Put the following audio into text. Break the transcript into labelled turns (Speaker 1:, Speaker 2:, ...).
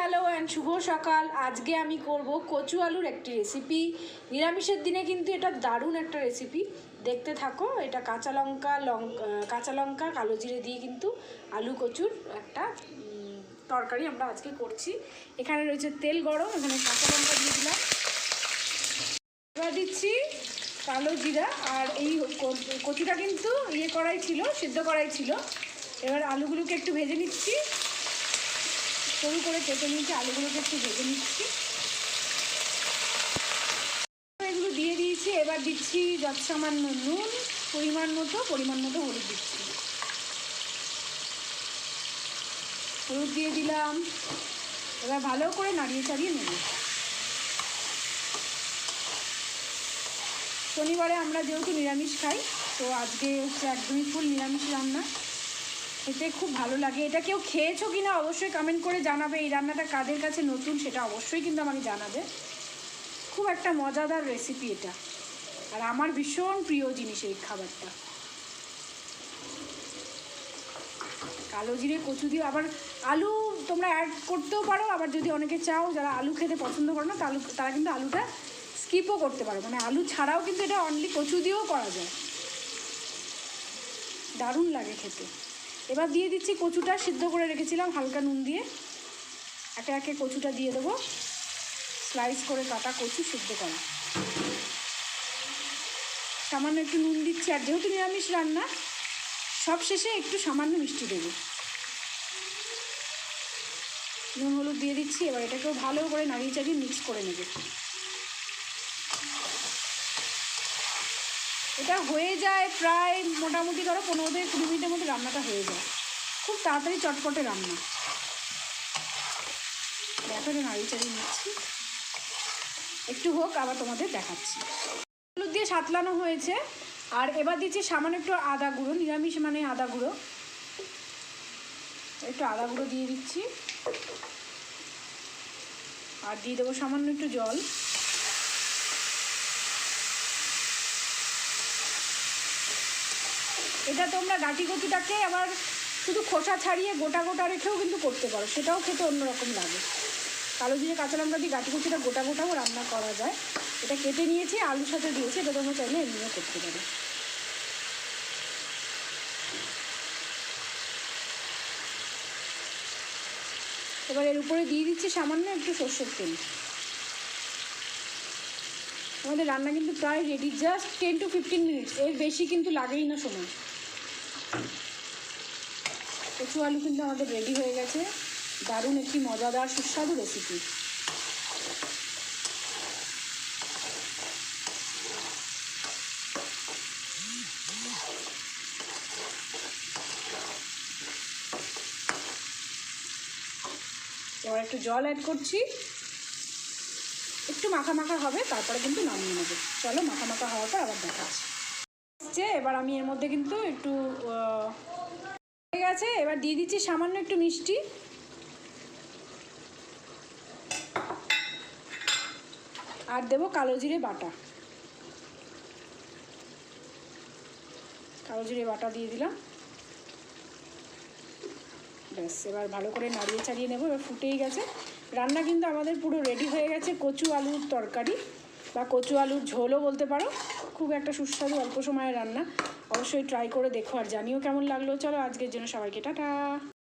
Speaker 1: Hello and শুভ সকাল। আজকে আমি করব কচু আলুর একটি রেসিপি। নিরামিষের দিনে কিন্তু এটা দারুণ একটা রেসিপি। দেখতে থাকো। এটা কাঁচা লঙ্কা কালো জিরে দিয়ে কিন্তু আলু কচুর একটা তরকারি আমরা আজকে করছি। এখানে রয়েছে তেল গরম, এখানে কাঁচা লঙ্কা দিয়ে দিলাম, এবার দিচ্ছি কালো জিরা। আর এই কচুটা কিন্তু সিদ্ধ করাই ছিল। এবার আলুগুলোকে একটু ভেজে নিচ্ছি, সরু করে কেটে নিয়েছি, আলুগুলোকে একটু ভেজে নিচ্ছি। এগুলো দিয়ে দিয়েছি। এবার দিচ্ছি সামান্য নুন, পরিমাণ মতো হলুদ দিচ্ছি, হলুদ দিয়ে দিলাম। এবার ভালো করে নাড়িয়ে চাড়িয়ে নেব। শনিবারে আমরা যেহেতু নিরামিষ খাই, তো আজকে হচ্ছে একদমই ফুল নিরামিষ রান্না। খেতে খুব ভালো লাগে। এটা কেউ খেয়েছো কি না অবশ্যই কমেন্ট করে জানাবে। এই রান্নাটা কাদের কাছে নতুন সেটা অবশ্যই কিন্তু আমাকে জানাবে। খুব একটা মজাদার রেসিপি এটা, আর আমার ভীষণ প্রিয় জিনিস এই খাবারটা। কালো জিরে কচু দিয়ে আবার আলু তোমরা অ্যাড করতেও পারো, আবার যদি অনেকে চাও যারা আলু খেতে পছন্দ করো না তারা কিন্তু আলুটা স্কিপও করতে পারো। মানে আলু ছাড়াও কিন্তু এটা অনলি কচু দিয়েও করা যায়, দারুণ লাগে খেতে। এবার দিয়ে দিচ্ছি কচুটা সিদ্ধ করে রেখেছিলাম হালকা নুন দিয়ে। একে একে কচুটা দিয়ে দেবো, স্লাইস করে কাটা কচু সিদ্ধ করা। সামান্য একটু নুন দিচ্ছি, আর যেহেতু নিরামিষ রান্না সব শেষে একটু সামান্য মিষ্টি দেবো। নুন হলুদ দিয়ে দিচ্ছি। এবার এটাকেও ভালো করে নাড়িয়ে চাড়িয়ে মিক্স করে নেবে। এটা হয়ে যায় প্রায় মোটামুটি ধরো 15 থেকে 20 মিনিটের মধ্যে রান্নাটা হয়ে যায়। খুব তাড়াতাড়ি চটপটে রান্না। দেখো এটা নাড়িয়ে চাড়িয়ে নিচ্ছি, একটু হোক আবার তোমাদের দেখাচ্ছি। হলুদ দিয়ে সাতলানো হয়েছে। আর এবার দিচ্ছি সামান্য একটু আদা গুঁড়ো, নিরামিষ মানে আদা গুঁড়ো, একটু আদা গুঁড়ো দিয়ে দিচ্ছি। আর দিয়ে দেবো সামান্য একটু জল। এটা তোমরা গাঁটি কচুটাকে আবার শুধু খোসা ছাড়িয়ে গোটা গোটা রেখেও কিন্তু করতে পারো, সেটাও খেতে অন্যরকম লাগে। কালো জিরে কাঁচা লঙ্কা দিয়ে গাঁটি কচুটা গোটা গোটাও রান্না করা যায়। এটা কেটে নিয়েছি, আলুর সাথে দিয়েছি। এটা তোমরা চাইলে এমনিও করতে পারো। এবার এর উপরে দিয়ে দিচ্ছি সামান্য একটু সর্ষের তেল। আমাদের রান্না কিন্তু প্রায় রেডি, জাস্ট 10 to 15 মিনিটস, এর বেশি কিন্তু লাগেই না সময়। কচু আলু কিন্তু আমাদের রেডি হয়ে গেছে। দারুণ একটি মজাদার সুস্বাদু রেসিপি। এবার একটু জল অ্যাড করছি, একটু মাখা মাখা হবে, তারপরে কিন্তু নামিয়ে নেবে। চলো মাখা মাখা হওয়ার পর আবার দেখাচ্ছি। এবার আমি এর মধ্যে কিন্তু একটু হয়ে গেছে। এবার দিয়ে দিচ্ছি সামান্য একটু মিষ্টি, আর দেবো কালো জিরে বাটা। কালো জিরে বাটা দিয়ে দিলাম। ব্যাস, এবার ভালো করে নাড়িয়ে চাড়িয়ে নেবো। এবার ফুটেই গেছে। রান্না কিন্তু আমাদের পুরো রেডি হয়ে গেছে। কচু আলুর তরকারি বা কচু আলুর ঝোলও বলতে পারো। খুব একটা সুস্বাদু অল্প সময়ের রান্না। অবশ্যই ট্রাই করে দেখো আর জানিও কেমন লাগলো। চলো আজকের জন্য সবাইকে টাটা।